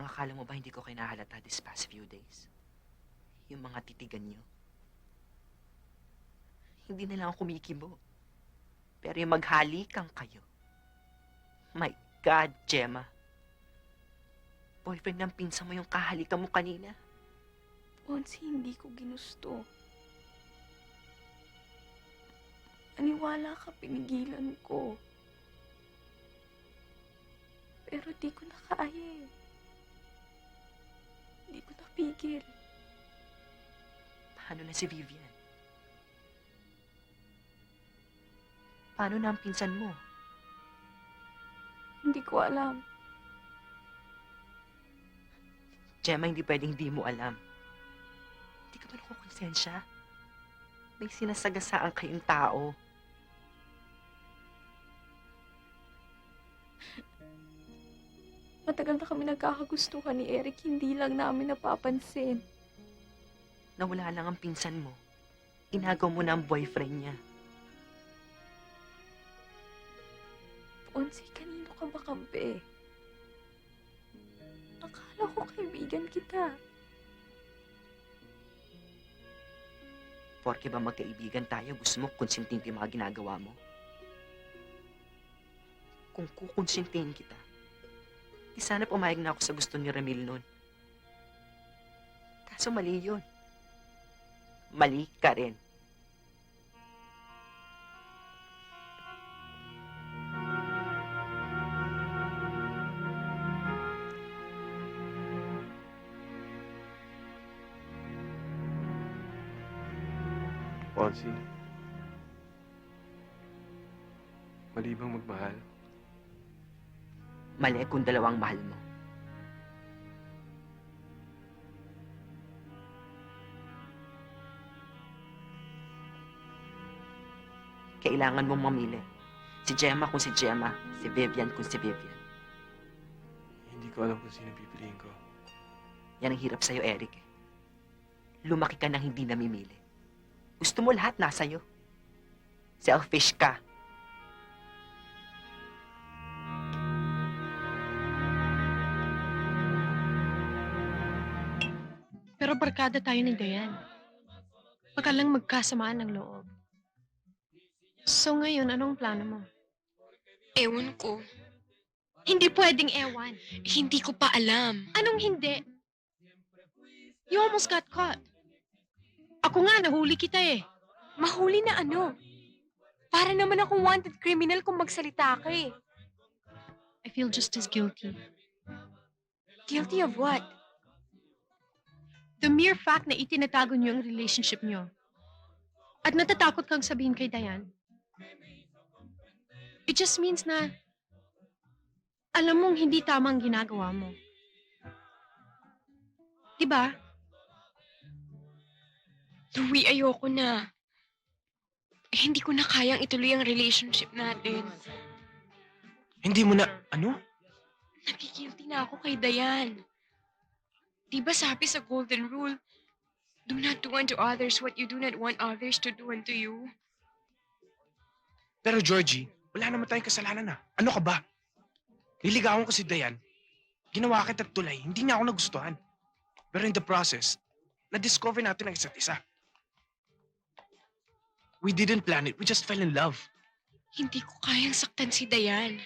Ang akala mo ba hindi ko kinahalata this past few days? Yung mga titigan niyo. Hindi na lang ako kumikibo. Pero yung maghalikan kayo. My God, Gemma. Boyfriend ng pinsan mo yung kahalikan mo kanina. Onsi, hindi ko ginusto. Aniwala ka, pinigilan ko. Pero di ko na kaya eh. Di ko napigil. Paano na si Vivian? Paano na ang pinsan mo? Hindi ko alam. Gemma, hindi pwedeng hindi mo alam. Hindi ka ba nakukonsensya? May sinasagasaan kayong tao. Matagal na kami nagkakagustuhan ni Eric, hindi lang namin napapansin. Nawala lang ang pinsan mo. Inagaw mo na ang boyfriend niya. Onsi, kanino ka ba kampi? Akala ko kaibigan kita. Porke ba magkaibigan tayo, gusto mo konsintin ko yung mga ginagawa mo? Kung kukonsintin kita, di sana pumayag na ako sa gusto ni Ramil noon. Kaso mali yun. Mali ka rin. Ponsi, mali bang magmahal? Mali kung dalawang mahal mo. Kailangan mong mamili. Si Gemma kung si Gemma, si Vivian kung si Vivian. Hindi ko alam kung sino pipiliin ko. Yan ang hirap sa'yo, Eric. Lumaki ka nang hindi namimili. Gusto mo lahat nasa'yo. Selfish ka. Pero barkada tayo ni Dayan. Baka lang magkasamaan ng loob. So ngayon, anong plano mo? Ewan ko. Hindi pwedeng ewan. Hindi ko pa alam. Anong hindi? You almost got caught. Ako nga, nahuli kita eh. Mahuli na ano? Para naman akong wanted criminal kung magsalita ka eh. I feel just as guilty. Guilty of what? The mere fact na itinatago niyo ang relationship niyo. At natatakot kang sabihin kay Dayan. It just means na alam mong hindi tama ang ginagawa mo. Diba? Louie, ayoko na. Hindi ko na kayang ituloy ang relationship natin. Hindi mo na, ano? Nagigilty na ako kay Dayan. Diba sabi sa Golden Rule, do not do unto others what you do not want others to do unto you? Pero Georgie, wala naman tayong kasalanan na. Ano ka ba? Niligawan ko si Dayan. Ginawa kita tulay. Hindi niya ako nagustuhan. Pero in the process, na-discover natin ang isa't isa. We didn't plan it. We just fell in love. Hindi ko kayang saktan si Dayan.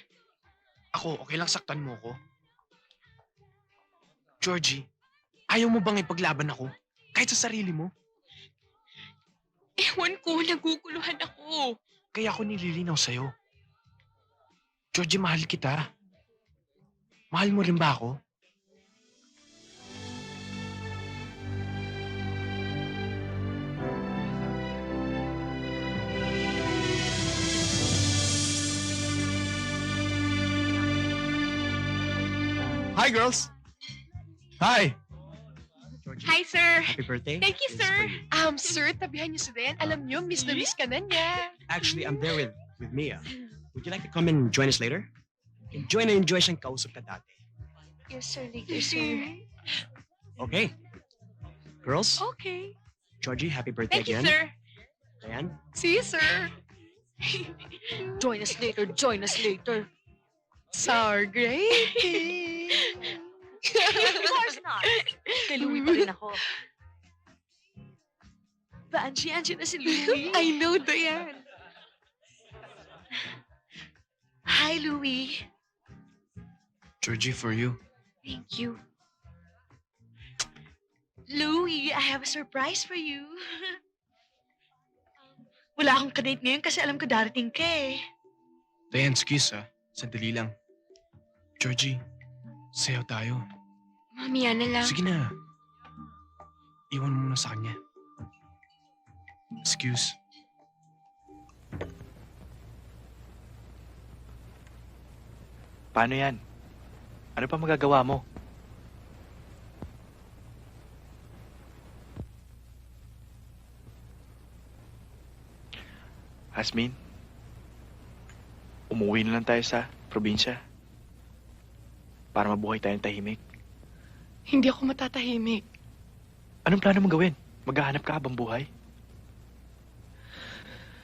Ako, okay lang saktan mo ko. Georgie, ayaw mo bang ipaglaban ako? Kahit sa sarili mo? Ewan ko, naguguluhan ako. Kaya ako nililinaw sa'yo. Georgie, mahal kita. Mahal mo rin ba ako? Hi, girls! Hi! Hi, sir. Happy birthday. Thank you, This is sir. for you. Sir, tabihan niyo si Dayan. Alam niyo, miss na miss ka na niya. Actually, I'm there with Mia. Would you like to come and join us later? Enjoy na enjoy siyang kausap ka dati. Yes, sir. Later, sir. Okay. Girls, Okay. Georgie, happy birthday Thank you, again. sir. Diane, See you, sir. Join us later. Join us later. Sour gravy. Of course not. Kay Louie pa rin ako. Angie na si Louie. I know, Dayan. Hi, Louie. Georgie, for you. Thank you. Louie, I have a surprise for you. Wala akong kadate ngayon kasi alam ko darating ka eh. Dayan, excuse ha. Sandali lang. Georgie, sayaw tayo. Mamaya na lang. Sige na. Iwan mo muna sa kanya. Excuse. Paano yan? Ano pa magagawa mo? Hasmin, umuwi na lang tayo sa probinsya para mabuhay tayong tahimik. Hindi ako matatahimik. Anong plano mong gawin? Maghahanap ka habang buhay?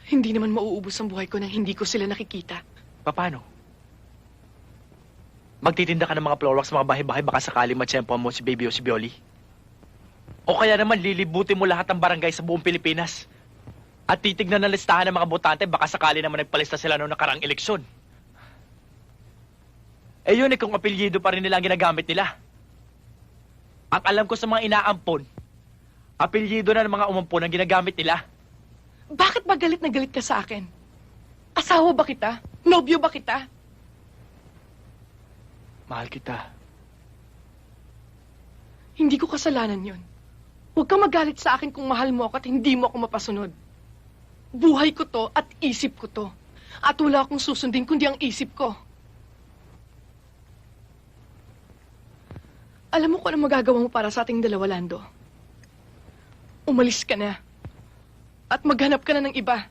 Hindi naman mauubos ang buhay ko nang hindi ko sila nakikita. Paano? Magtitinda ka ng mga floor wax sa mga bahay-bahay baka sakaling matsyempohan mo si Baby o si Bioli? O kaya naman lilibutin mo lahat ng barangay sa buong Pilipinas at titignan ng listahan ng mga botante baka sakali naman nagpalista sila noong nakaraang eleksyon. Eh yun kung apelyido pa rin nila ang ginagamit nila. Ang alam ko sa mga inaampon, apelyido na ng mga umampon ang ginagamit nila. Bakit ba galit na galit ka sa akin? Asawa ba kita? Nobyo ba kita? Mahal kita. Hindi ko kasalanan yon. Huwag kang magalit sa akin kung mahal mo ako at hindi mo ako mapasunod. Buhay ko to at isip ko to. At wala akong susundin kundi ang isip ko. Alam mo kung ano magagawa mo para sa ating dalawa, Lando? Umalis ka na. At maghanap ka na ng iba.